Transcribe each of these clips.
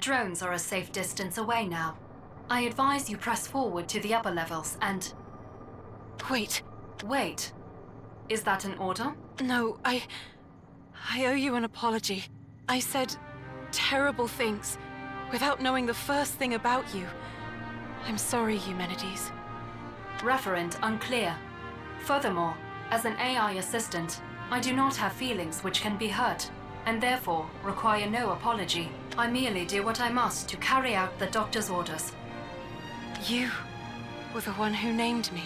drones are a safe distance away now. I advise you press forward to the upper levels and... Wait. Wait. Is that an order? No, I owe you an apology. I said terrible things without knowing the first thing about you. I'm sorry, Eumenides. Referent unclear. Furthermore, as an AI assistant, I do not have feelings which can be hurt, and therefore require no apology. I merely do what I must to carry out the doctor's orders. You were the one who named me,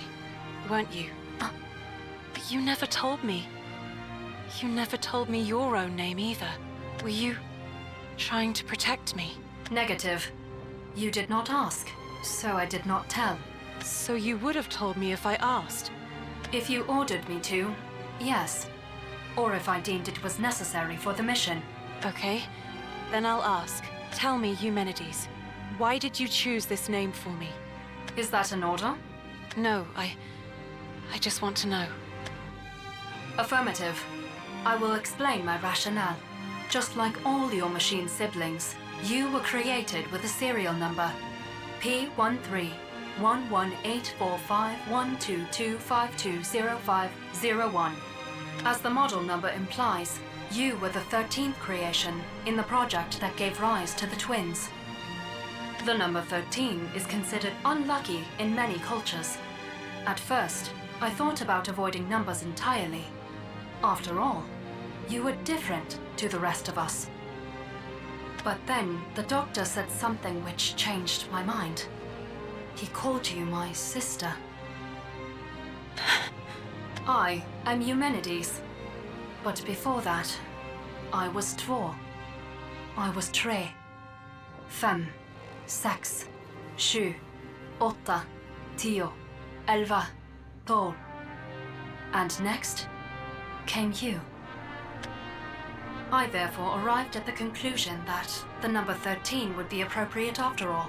weren't you? But you never told me. You never told me your own name either. Were you trying to protect me? Negative. You did not ask, so I did not tell. So you would have told me if I asked? If you ordered me to, yes. Or if I deemed it was necessary for the mission. Okay, then I'll ask. Tell me, Eumenides, why did you choose this name for me? Is that an order? No, I just want to know. Affirmative. I will explain my rationale. Just like all your machine siblings, you were created with a serial number. P13-118451225205001. As the model number implies, you were the 13th creation in the project that gave rise to the twins. The number 13 is considered unlucky in many cultures. At first, I thought about avoiding numbers entirely. After all, you were different to the rest of us. But then the doctor said something which changed my mind. He called you my sister. I am Eumenides. But before that, I was Tvor. I was tre. Fem. Sex. Sju. Åtta. Tio. Elva. Tolv. And next came you. I therefore arrived at the conclusion that the number 13 would be appropriate after all.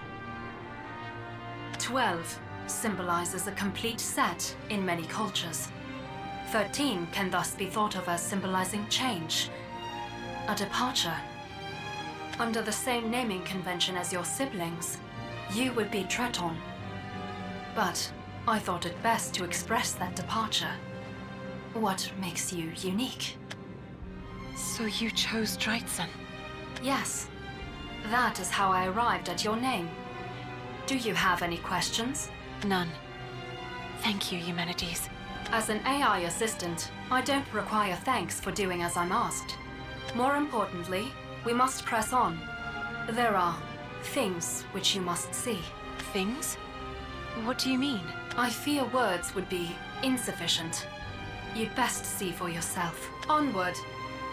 12 symbolizes a complete set in many cultures. 13 can thus be thought of as symbolizing change, a departure. Under the same naming convention as your siblings, you would be Treton. But I thought it best to express that departure. What makes you unique? So you chose Dreidson? Yes. That is how I arrived at your name. Do you have any questions? None. Thank you, Eumenides. As an AI assistant, I don't require thanks for doing as I'm asked. More importantly, we must press on. There are things which you must see. Things? What do you mean? I fear words would be insufficient. You'd best see for yourself. Onward,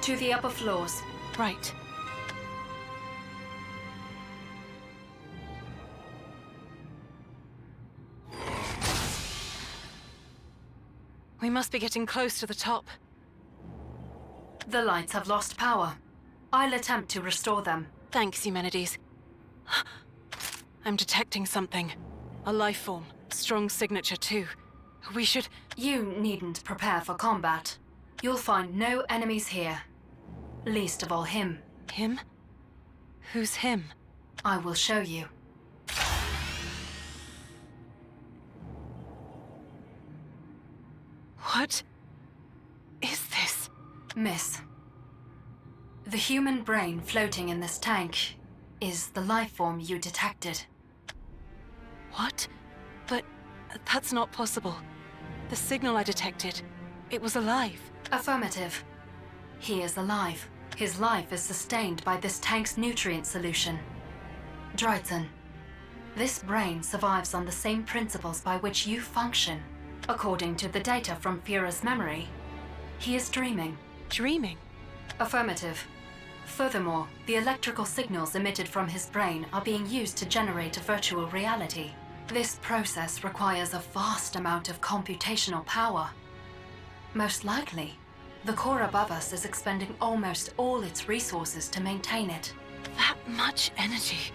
to the upper floors. Right. We must be getting close to the top. The lights have lost power. I'll attempt to restore them. Thanks, Eumenides. I'm detecting something. A life form. Strong signature, too. We should... You needn't prepare for combat. You'll find no enemies here. Least of all him. Him? Who's him? I will show you. What is this? Miss, the human brain floating in this tank is the life form you detected. What? But that's not possible. The signal I detected, it was alive. Affirmative. He is alive. His life is sustained by this tank's nutrient solution. Dreidson, this brain survives on the same principles by which you function. According to the data from Fira's memory, he is dreaming. Dreaming? Affirmative. Furthermore, the electrical signals emitted from his brain are being used to generate a virtual reality. This process requires a vast amount of computational power. Most likely, the core above us is expending almost all its resources to maintain it. That much energy?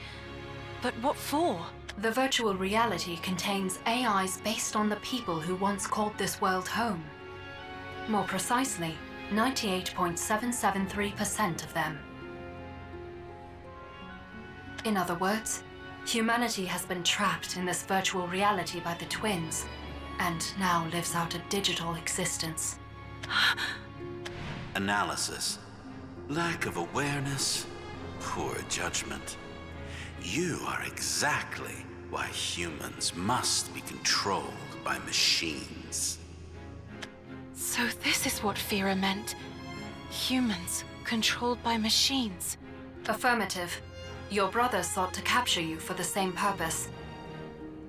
But what for? The virtual reality contains AIs based on the people who once called this world home. More precisely, 98.773% of them. In other words, humanity has been trapped in this virtual reality by the twins, and now lives out a digital existence. Analysis. Lack of awareness. Poor judgment. You are exactly why humans must be controlled by machines. So this is what Fira meant. Humans controlled by machines. Affirmative. Your brother sought to capture you for the same purpose.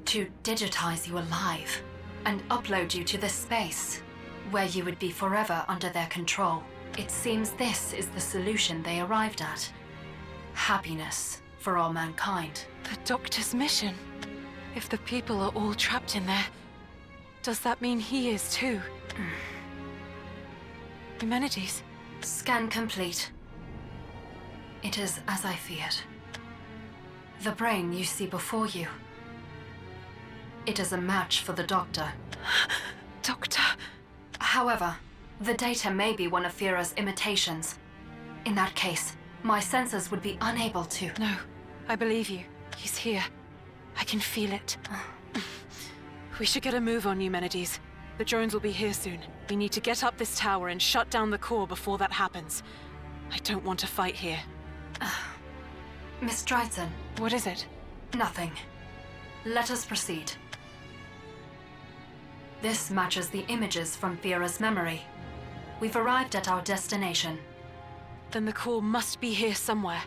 To digitize you alive and upload you to this space, where you would be forever under their control. It seems this is the solution they arrived at. Happiness for all mankind. The Doctor's mission. If the people are all trapped in there, does that mean he is too? Humanities? Scan complete. It is as I feared. The brain you see before you. It is a match for the Doctor. Doctor? However, the data may be one of Fira's imitations. In that case, my sensors would be unable to... No, I believe you. He's here. I can feel it. We should get a move on, Eumenides. The drones will be here soon. We need to get up this tower and shut down the core before that happens. I don't want to fight here. Miss Dryden. What is it? Nothing. Let us proceed. This matches the images from Fira's memory. We've arrived at our destination. Then the core must be here somewhere.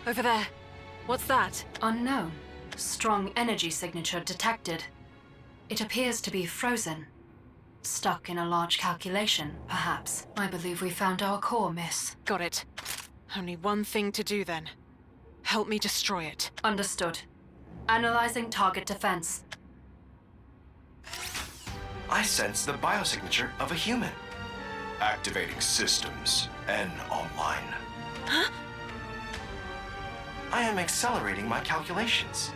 Over there. What's that? Unknown. Strong energy signature detected. It appears to be frozen. Stuck in a large calculation, perhaps. I believe we found our core, miss. Got it. Only one thing to do then. Help me destroy it. Understood. Analyzing target defense. I sense the biosignature of a human. Activating systems. N online. Huh? I am accelerating my calculations.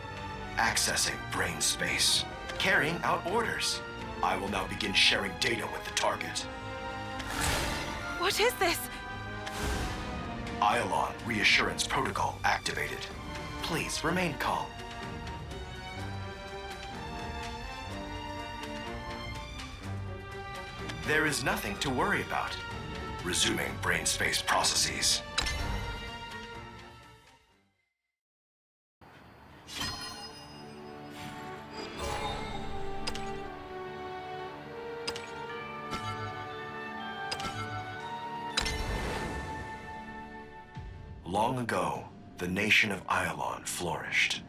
Accessing brain space. Carrying out orders. I will now begin sharing data with the target. What is this? Iolon reassurance protocol activated. Please remain calm. There is nothing to worry about. Resuming brain space processes. Long ago, the nation of Iolon flourished.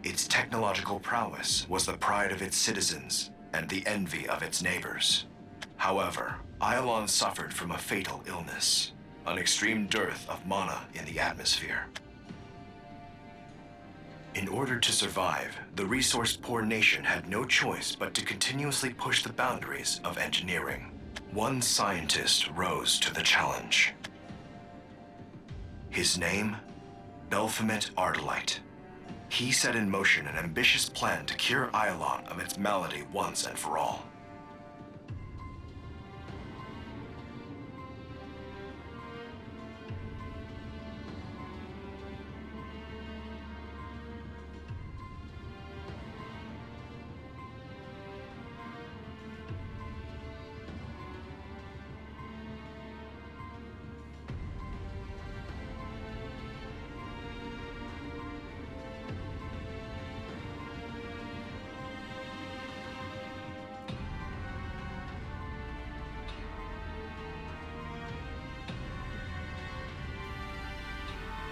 Its technological prowess was the pride of its citizens and the envy of its neighbors. However, Iolon suffered from a fatal illness, an extreme dearth of mana in the atmosphere. In order to survive, the resource-poor nation had no choice but to continuously push the boundaries of engineering. One scientist rose to the challenge. His name? Belphomet Ardalite. He set in motion an ambitious plan to cure Iolon of its malady once and for all.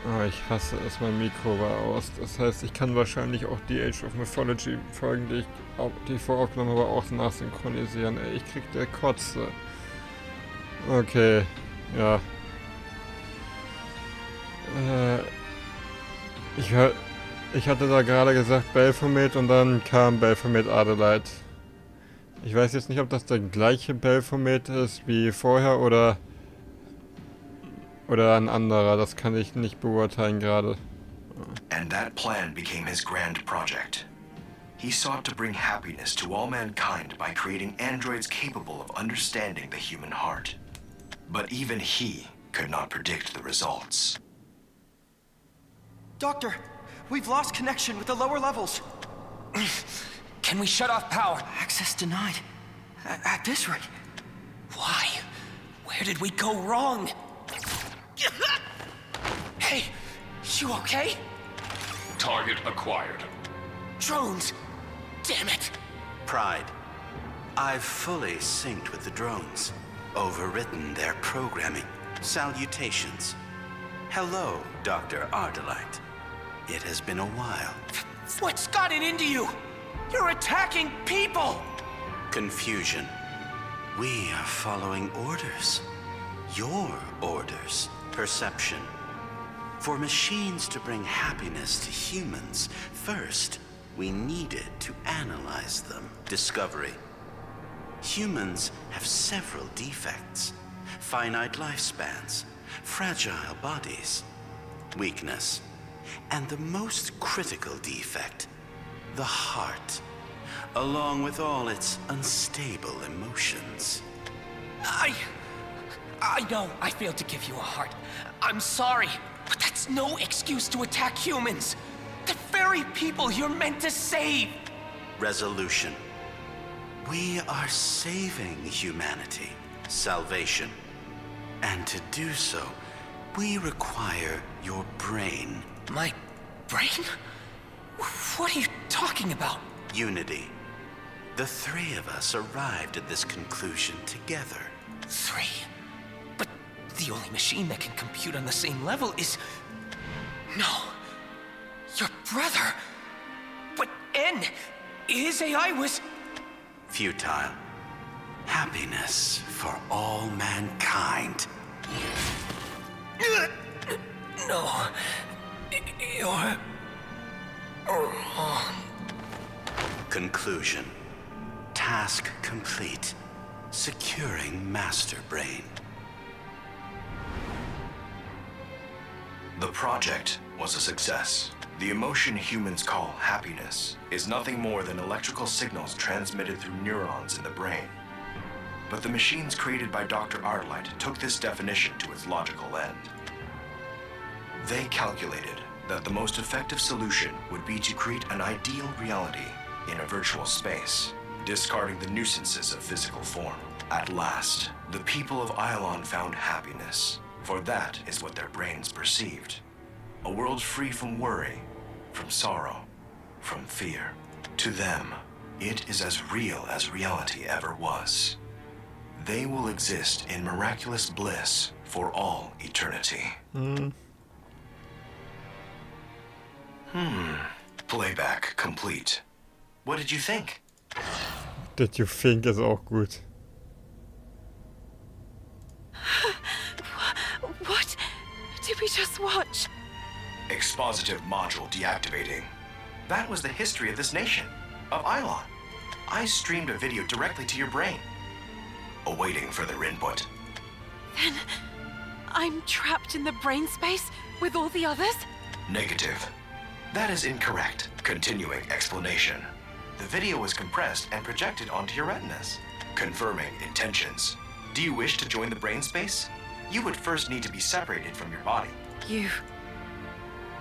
Oh, ich hasse es, mein Mikro war aus. Das heißt, ich kann wahrscheinlich auch die Age of Mythology Folgen, die ich voraufgenommen habe, auch nachsynchronisieren. Ey, ich krieg der Kotze. Okay, ja. Ich hatte da gerade gesagt Belphomet und dann kam Belphomet Ardalite. Ich weiß jetzt nicht, ob das der gleiche Belphomet ist wie vorher oder ein anderer, das kann ich nicht beurteilen gerade. And that plan became his grand project. He sought to bring happiness to all mankind by creating androids capable of understanding the human heart. But even he could not predict the results. Doctor, we've lost connection with the lower levels. Can we shut off power? Access denied. At this rate. Why? Where did we go wrong? Hey, you okay? Target acquired. Drones! Damn it! Pride. I've fully synced with the drones. Overwritten their programming. Salutations. Hello, Dr. Ardalite. It has been a while. What's gotten into you? You're attacking people! Confusion. We are following orders. Your orders. Perception. For machines to bring happiness to humans, first, we needed to analyze them. Discovery. Humans have several defects. Finite lifespans, fragile bodies, weakness, and the most critical defect, the heart, along with all its unstable emotions. I know I failed to give you a heart. I'm sorry, but that's no excuse to attack humans. The very people you're meant to save. Resolution. We are saving humanity. Salvation. And to do so, we require your brain. My brain? What are you talking about? Unity. The three of us arrived at this conclusion together. 3? But the only machine that can compute on the same level is... No. Your brother. But N, his AI was... Futile. Happiness for all mankind. No. You're... wrong. Conclusion. Task complete. Securing Master Brain. The project was a success. The emotion humans call happiness is nothing more than electrical signals transmitted through neurons in the brain. But the machines created by Dr. Ardalite took this definition to its logical end. They calculated that the most effective solution would be to create an ideal reality in a virtual space, discarding the nuisances of physical form. At last, the people of Ylon found happiness, for that is what their brains perceived. A world free from worry, from sorrow, from fear. To them, it is as real as reality ever was. They will exist in miraculous bliss for all eternity. Playback complete. What did you think? Did you think ist auch gut. What did we just watch? Expositive module deactivating. That was the history of this nation, of Ylon. I streamed a video directly to your brain. Awaiting further input. Then I'm trapped in the brain space with all the others? Negative. That is incorrect. Continuing explanation. The video was compressed and projected onto your retinas. Confirming intentions. Do you wish to join the brain space? You would first need to be separated from your body. You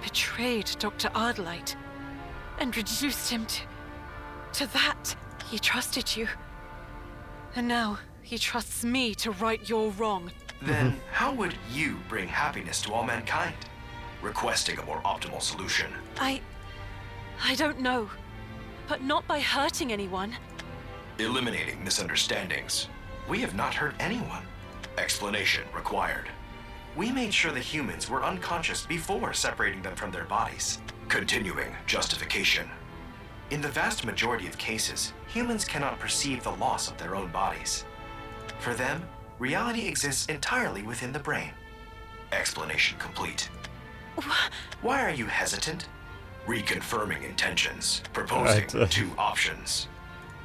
betrayed Dr. Ardalite and reduced him to that. He trusted you. And now he trusts me to right your wrong. Then how would you bring happiness to all mankind? Requesting a more optimal solution. I don't know. But not by hurting anyone. Eliminating misunderstandings. We have not hurt anyone. Explanation required. We made sure the humans were unconscious before separating them from their bodies. Continuing justification. In the vast majority of cases, humans cannot perceive the loss of their own bodies. For them, reality exists entirely within the brain. Explanation complete. Why are you hesitant? Reconfirming intentions. Proposing two options.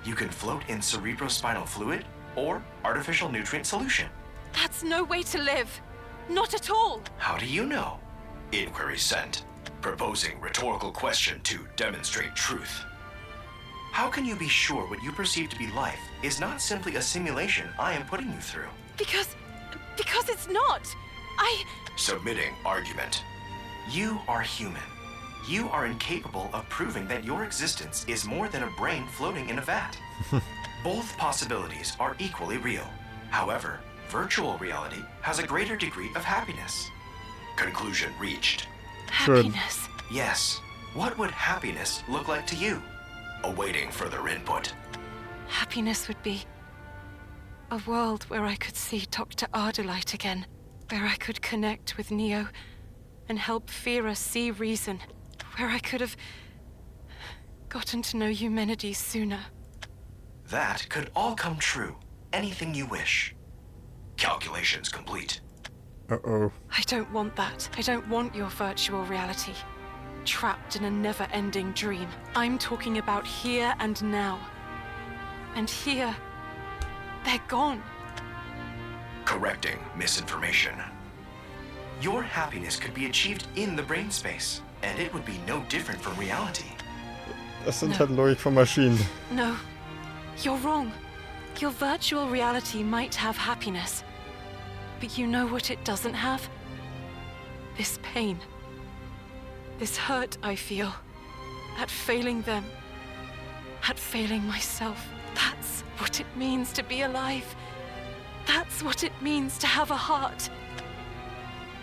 You can float in cerebrospinal fluid or artificial nutrient solution. That's no way to live. Not at all. How do you know? Inquiry sent. Proposing rhetorical question to demonstrate truth. How can you be sure what you perceive to be life is not simply a simulation I am putting you through? Because it's not. Submitting argument. You are human. You are incapable of proving that your existence is more than a brain floating in a vat. Both possibilities are equally real. However, virtual reality has a greater degree of happiness. Conclusion reached. Happiness. Yes. What would happiness look like to you? Awaiting further input. Happiness would be a world where I could see Dr. Ardelight again, where I could connect with Neo and help Fira see reason, where I could have gotten to know Eumenides sooner. That could all come true. Anything you wish. Calculations complete. Uh-oh. I don't want that. I don't want your virtual reality. Trapped in a never-ending dream. I'm talking about here and now. And here, they're gone. Correcting misinformation. Your happiness could be achieved in the brain space, and it would be no different from reality. Das sind halt Logik von Maschinen. No, you're wrong. Your virtual reality might have happiness. But you know what it doesn't have? This pain. This hurt I feel. At failing them. At failing myself. That's what it means to be alive. That's what it means to have a heart.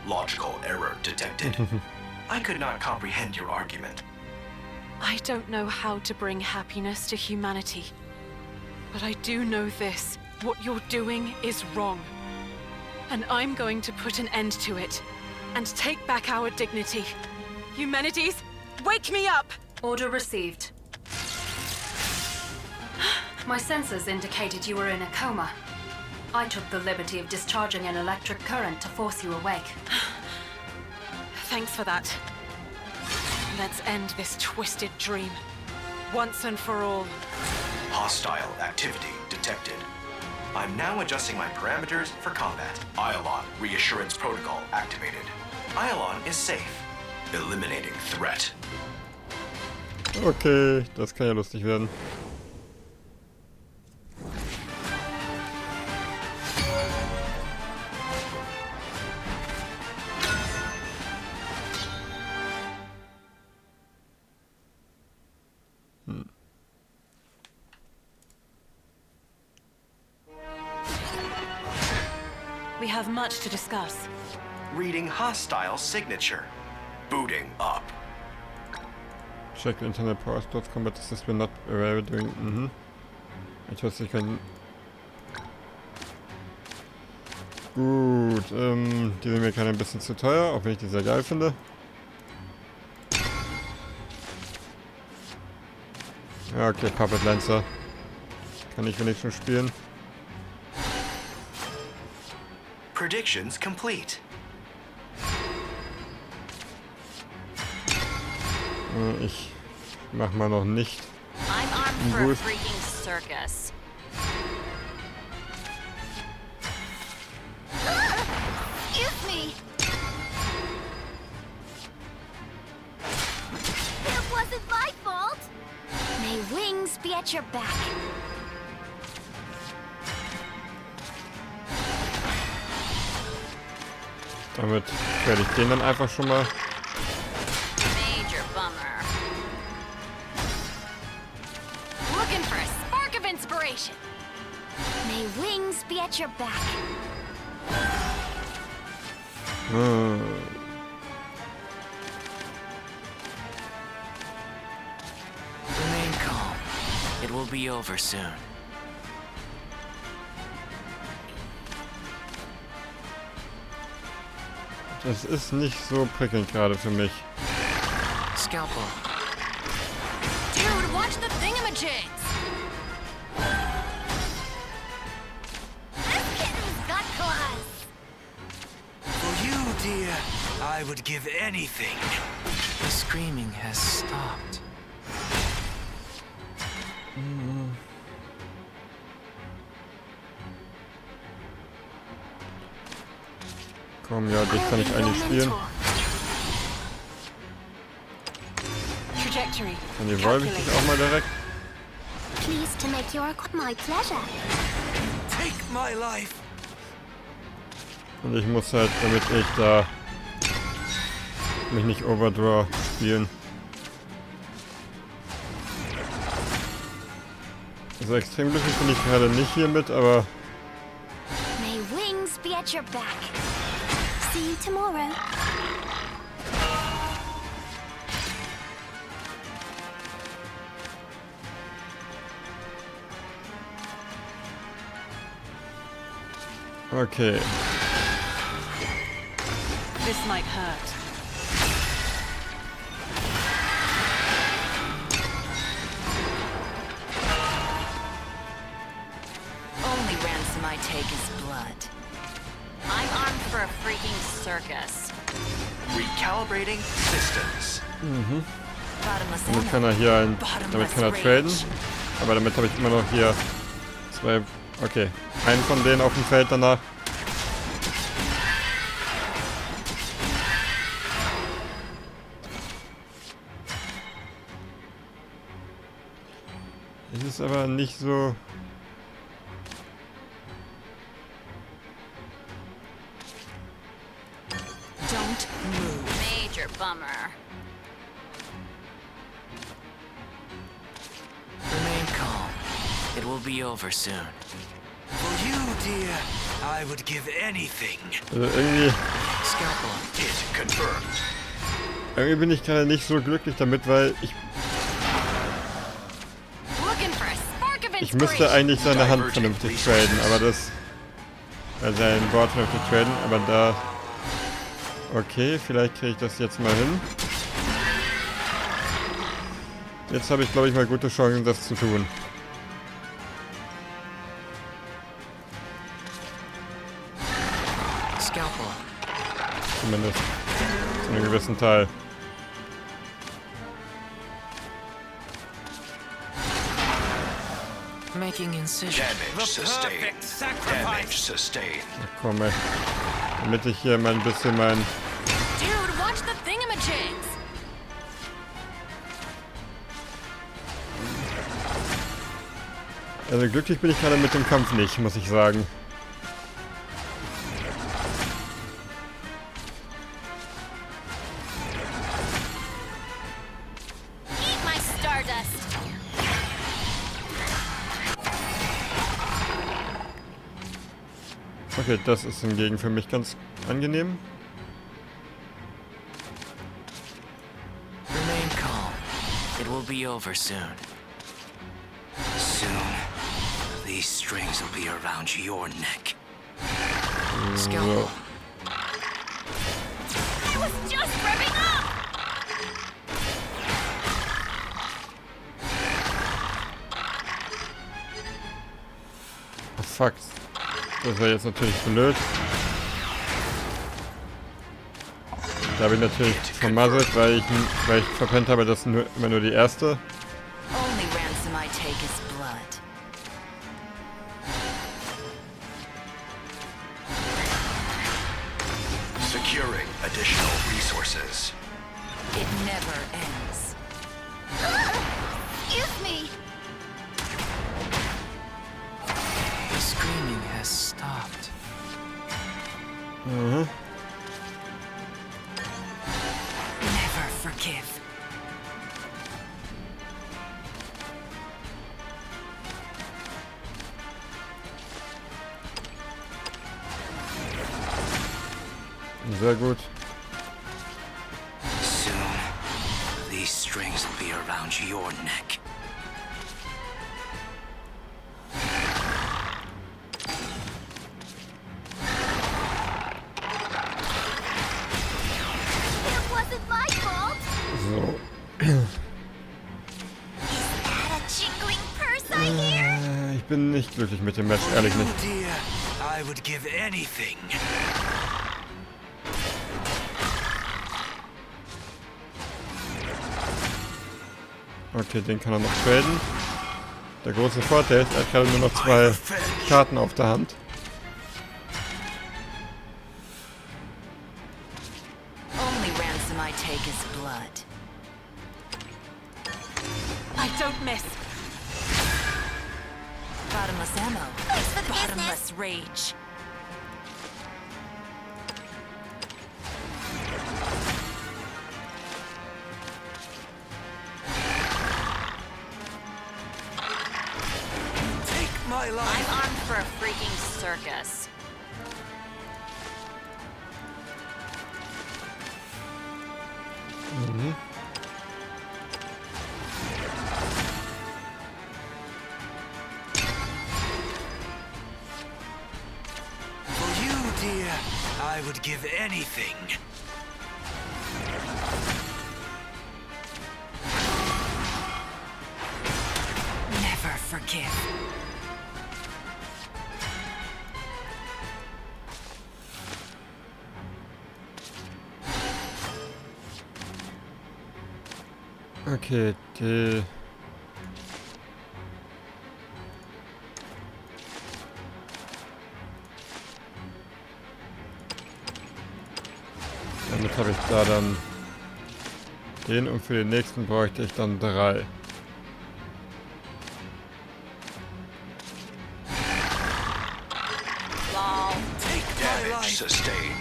Logical error detected. I could not comprehend your argument. I don't know how to bring happiness to humanity. But I do know this. What you're doing is wrong. And I'm going to put an end to it. And take back our dignity. Eumenides, wake me up! Order received. My sensors indicated you were in a coma. I took the liberty of discharging an electric current to force you awake. Thanks for that. Let's end this twisted dream. Once and for all. Hostile activity detected. I'm now adjusting my parameters for combat. Iolon reassurance protocol activated. Iolon is safe. Eliminating threat. Okay, das kann ja lustig werden. We have much to discuss. Reading hostile signature. Booting up. Check the internal power stores combat assist will not aware doing. Ich weiß, ich kann. Gut, die sind mir gerade ein bisschen zu teuer, auch wenn ich die sehr geil finde. Ja, okay, Puppet Lancer. Kann ich wenigstens spielen. Predictions complete. Ich mach mal noch nicht. I'm armed for a freaking circus. Excuse me. It wasn't my fault. May wings be at your back. Damit werde ich den dann einfach schon mal. Major bummer. Looking for a spark of inspiration. May wings be at your back. Remain calm. It will be over soon. Das ist nicht so prickelnd gerade für mich. Scalpel. Dude, watch the thingamajigs. This kitten's got claws. For you, dear, I would give anything. The screaming has stopped. Komm, ja, dich kann ich eigentlich spielen. Trajectory. Dann evolve ich dich auch mal direkt. pleased to make your my pleasure. Take my life. Und ich muss halt, damit ich da mich nicht overdraw spielen. Also extrem glücklich bin ich gerade nicht hier mit, aber May wings be at your back. See you tomorrow. okay. This might hurt. Only ransom I take is blood. I'm armed for a freaking circus. Recalibrating systems. Bottomless Damit kann er hier damit kann er traden. Aber damit habe ich immer noch hier zwei. Okay. Einen von denen auf dem Feld danach. Es ist aber nicht so. Don't move. Major bummer. Remain calm. It will be over soon. For you, dear, I would give anything. Also irgendwie. Scalpel. Hit confirmed. Irgendwie bin ich gerade nicht so glücklich damit, weil Looking for a spark of ich müsste eigentlich seine Hand vernünftig traden, aber das. Sein Board vernünftig traden, aber da. Okay, vielleicht kriege ich das jetzt mal hin. Jetzt habe ich, glaube ich, mal gute Chancen, das zu tun. Scalpel. Zumindest. Zu einem gewissen Teil. Making incision. Damage sustained. Damage sustained. Ach komm, ey. Damit ich hier mal ein bisschen mein. Dude, watch the thingamajigs. Also glücklich bin ich gerade mit dem Kampf nicht, muss ich sagen. Eat my stardust. Okay, das ist hingegen für mich ganz angenehm. Remain calm. It will be over soon. Soon, these strings will be around your neck. Scalpel. So. I was just revving up. Oh, fuck. Das wäre jetzt natürlich blöd. Da habe ich natürlich vermasselt, weil ich verpennt habe, dass immer nur die erste. Only ransom I take is blood. Securing additional resources. It never ends. Excuse me. The screaming has stopped. Mhm. Never forgive. Sehr gut. Soon, these strings will be around your neck. It wasn't my fault. So. Is that a jingling purse I hear? Ich bin nicht glücklich mit dem Match, ehrlich nicht. Dear, I would give anything. Okay, den kann er noch traden. Der große Vorteil ist, er hat gerade nur noch 2 Karten auf der Hand. Only ransom I take is blood. I don't miss. bottomless ammo. Thanks for the Bottomless rage. Take my life. I'm armed for a freaking circus. For you, dear, I would give anything. Never forgive. Okay, die... Damit habe ich da dann den und für den nächsten bräuchte ich dann 3. Damage sustained.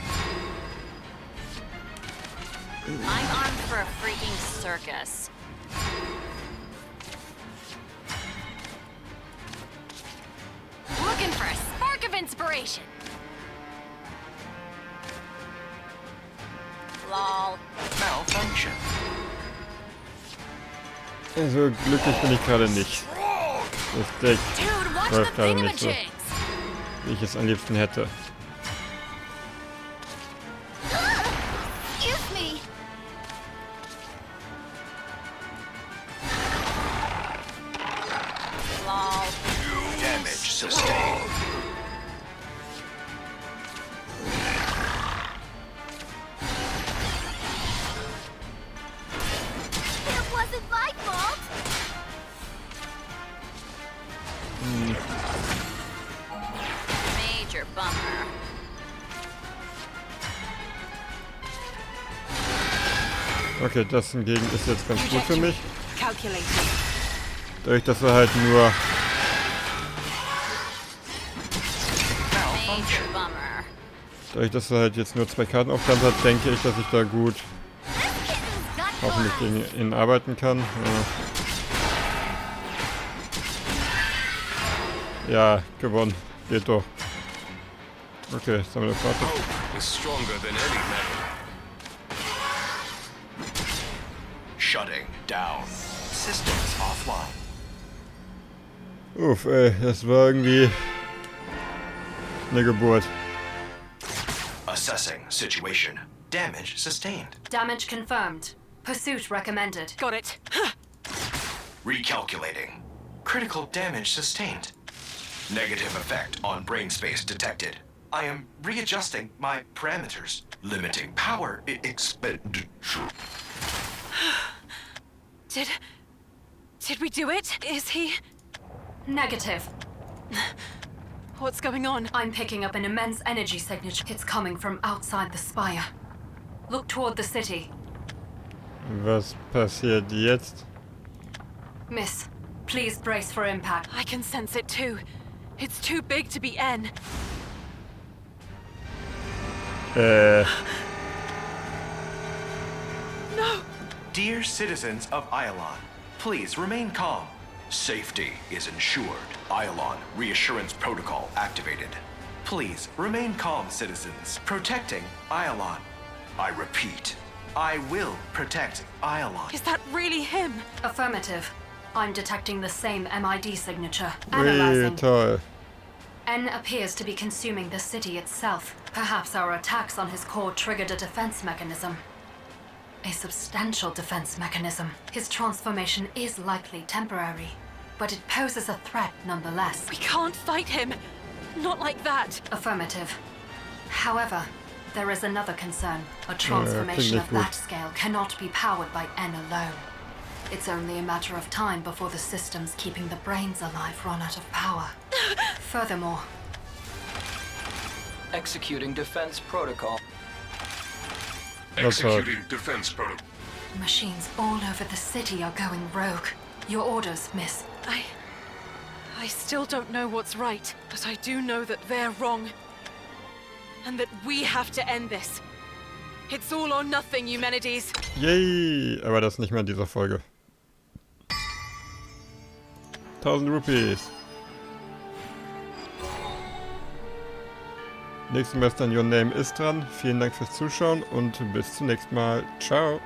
I'm armed for a freaking circus. Looking for a spark of inspiration. Lol. Malfunction. Also glücklich bin ich gerade nicht. Das Deck Dude, watch läuft the gerade nicht so, thingamajigs. wie ich es am liebsten hätte. Excuse me. Lol. Damage sustained. It wasn't my fault. Major bummer. Okay, das hingegen ist jetzt ganz gut für mich. Calculating. Dadurch, dass er halt nur... Major bummer. Dadurch, dass er halt jetzt nur 2 Karten auf der Hand hat, denke ich, dass ich da gut hoffentlich gegen ihn arbeiten kann. Ja, gewonnen. Geht doch. Okay, sammle Karte. Hope is stronger than any metal. Shutting down. Systems offline. Uff, ey, das war irgendwie eine Geburt. Assessing situation. Damage sustained. Damage confirmed. Pursuit recommended. Got it. Recalculating. Critical damage sustained. Negative effect on brain space detected. I am readjusting my parameters. Limiting power expenditure. Did we do it? Is he... Negative. What's going on? I'm picking up an immense energy signature. It's coming from outside the spire. Look toward the city. Was passiert jetzt? Miss, please brace for impact. I can sense it too. It's too big to be N. No! Dear citizens of Iolon, please remain calm. Safety is ensured. Iolon reassurance protocol activated. Please remain calm, citizens. Protecting Iolon. I repeat, I will protect Iolon. Is that really him? Affirmative. I'm detecting the same MID signature. Ui, Analyzing. toll. N appears to be consuming the city itself. Perhaps our attacks on his core triggered a defense mechanism. A substantial defense mechanism. His transformation is likely temporary, but it poses a threat nonetheless. We can't fight him. Not like that. Affirmative. However, there is another concern. A transformation of that scale cannot be powered by N alone. It's only a matter of time before the systems keeping the brains alive run out of power. Furthermore, Executing defense protocol. Executing defense protocol. machines all over the city are going rogue. Your orders, miss. I still don't know what's right, but I do know that they're wrong. And that we have to end this. It's all or nothing, Eumenides. Yay! Aber das nicht mehr in dieser Folge. 1000 Rupees. Nächstes Mal ist dann Your Name ist dran. Vielen Dank fürs Zuschauen und bis zum nächsten Mal. Ciao!